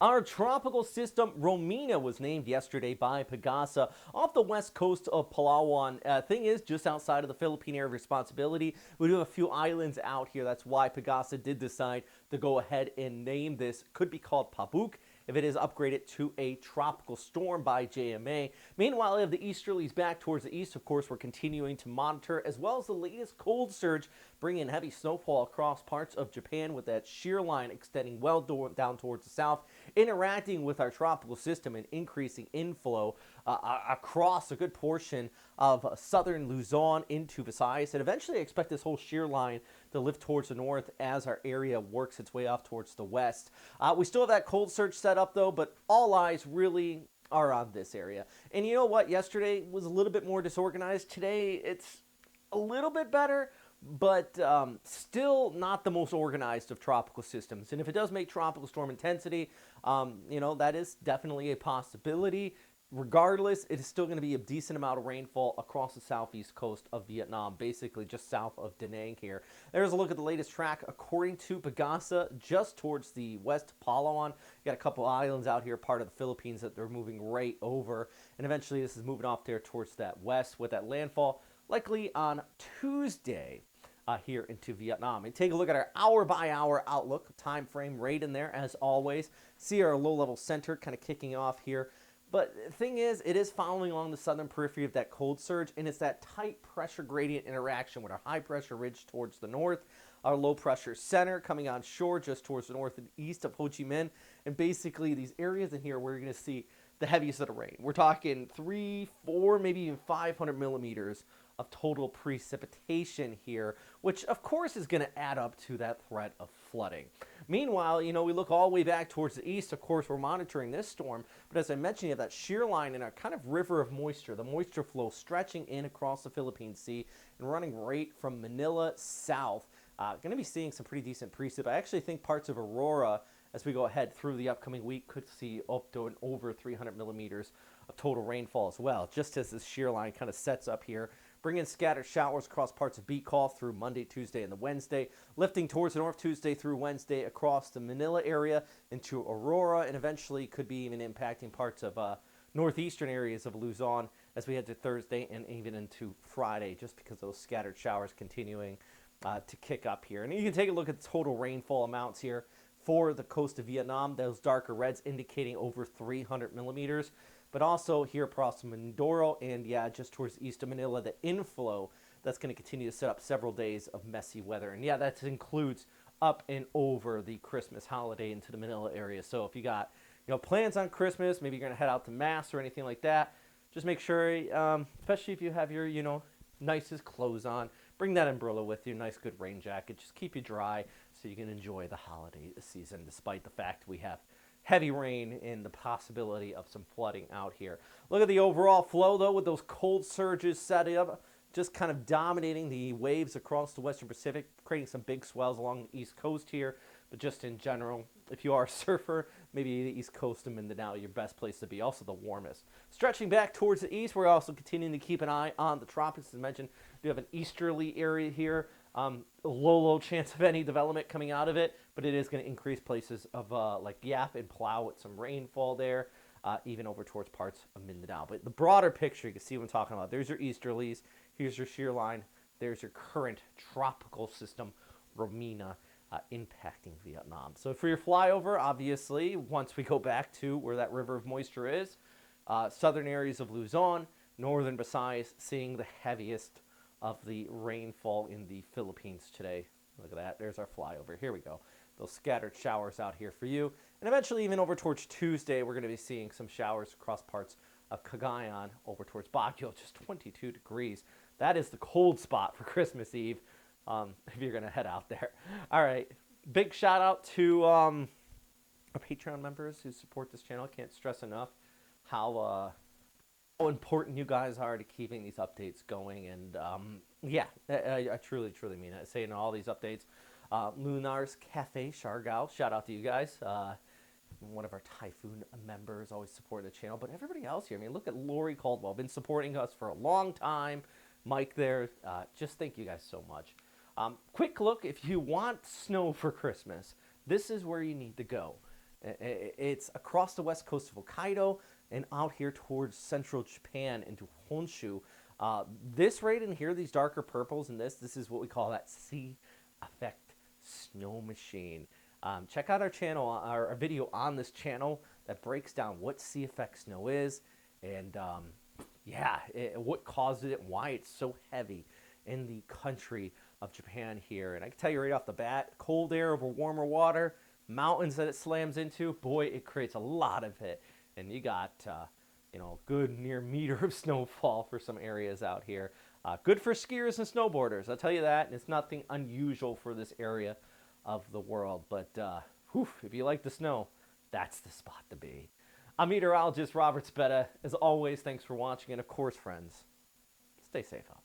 Our tropical system, Romina, was named yesterday by Pagasa off the west coast of Palawan. Thing is, just outside of the Philippine area of responsibility, we do have a few islands out here. That's why Pagasa did decide to go ahead and name this. Could be called Pabuk if it is upgraded to a tropical storm by JMA. Meanwhile, we have the easterlies back towards the east. Of course, we're continuing to monitor, as well as the latest cold surge, bringing heavy snowfall across parts of Japan with that shear line extending well down towards the south, interacting with our tropical system and increasing inflow across a good portion of southern Luzon into Visayas. And eventually, I expect this whole shear line to lift towards the north as our area works its way off towards the west. We still have that cold surge set up, though, but all eyes really are on this area. And you know what? Yesterday was a little bit more disorganized. Today, it's a little bit better, but still not the most organized of tropical systems. And if it does make tropical storm intensity, that is definitely a possibility. Regardless, it is still going to be a decent amount of rainfall across the southeast coast of Vietnam, basically just south of Da Nang here. There's a look at the latest track. According to Pagasa, just towards the west Palawan, you got a couple islands out here, part of the Philippines, that they're moving right over. And eventually this is moving off there towards that west with that landfall, likely on Tuesday. Here into Vietnam. And take a look at our hour-by-hour outlook, time frame right in there as always. See our low-level center kind of kicking off here. But the thing is, it is following along the southern periphery of that cold surge, and it's that tight pressure gradient interaction with our high-pressure ridge towards the north, our low-pressure center coming on shore just towards the north and east of Ho Chi Minh, and basically these areas in here where you're going to see the heaviest of the rain. We're talking 3, 4, maybe even 500 millimeters of total precipitation here, which of course is going to add up to that threat of flooding. Meanwhile, we look all the way back towards the east. Of course, we're monitoring this storm, but as I mentioned, you have that shear line and a kind of river of moisture, the moisture flow stretching in across the Philippine Sea and running right from Manila south. Going to be seeing some pretty decent precip. I actually think parts of Aurora, as we go ahead through the upcoming week, could see up to and over 300 millimeters of total rainfall as well, just as this shear line kind of sets up here, bringing scattered showers across parts of Bicol through Monday, Tuesday, and the Wednesday, lifting towards the north Tuesday through Wednesday across the Manila area into Aurora, and eventually could be even impacting parts of northeastern areas of Luzon as we head to Thursday and even into Friday, just because those scattered showers continuing to kick up here. And you can take a look at the total rainfall amounts here for the coast of Vietnam, those darker reds indicating over 300 millimeters. But also here across Mindoro and, just towards the east of Manila, the inflow that's going to continue to set up several days of messy weather. And, that includes up and over the Christmas holiday into the Manila area. So if you got, plans on Christmas, maybe you're going to head out to Mass or anything like that, just make sure, especially if you have your, nicest clothes on, bring that umbrella with you, nice good rain jacket, just keep you dry so you can enjoy the holiday season, despite the fact we have heavy rain and the possibility of some flooding out here. Look at the overall flow, though, with those cold surges set up, just kind of dominating the waves across the Western Pacific, creating some big swells along the East Coast here. But just in general, if you are a surfer, maybe the East Coast of Mindanao, your best place to be, also the warmest. Stretching back towards the east, we're also continuing to keep an eye on the tropics. As mentioned, we have an easterly area here. Low chance of any development coming out of it, but it is going to increase places of like Yap and Plau with some rainfall there, even over towards parts of Mindanao. But the broader picture, you can see what I'm talking about. There's your easterlies. Here's your shear line. There's your current tropical system, Romina, impacting Vietnam. So for your flyover, obviously, once we go back to where that river of moisture is, southern areas of Luzon, northern Visayas, seeing the heaviest of the rainfall in the Philippines today. Look at that. There's our flyover. Here we go. Those scattered showers out here for you. And eventually, even over towards Tuesday, we're going to be seeing some showers across parts of Cagayan over towards Baguio, just 22 degrees. That is the cold spot for Christmas Eve if you're going to head out there. All right. Big shout out to our Patreon members who support this channel. I can't stress enough how important you guys are to keeping these updates going. And I truly mean it. I say in all these updates, Lunar's Cafe Siargao, shout out to you guys. One of our Typhoon members always support the channel, but everybody else here, look at Lori Caldwell, been supporting us for a long time. Mike there, just thank you guys so much. Quick look, if you want snow for Christmas, this is where you need to go. It's across the west coast of Hokkaido and out here towards central Japan into Honshu. This right in here, these darker purples and this is what we call that sea effect snow machine. Check out our channel, our video on this channel that breaks down what sea effect snow is and what caused it and why it's so heavy in the country of Japan here. And I can tell you right off the bat, cold air over warmer water, mountains that it slams into, boy, it creates a lot of it. And you got, good near meter of snowfall for some areas out here. Good for skiers and snowboarders, I'll tell you that. And it's nothing unusual for this area of the world. But if you like the snow, that's the spot to be. I'm meteorologist Robert Speta. As always, thanks for watching. And of course, friends, stay safe out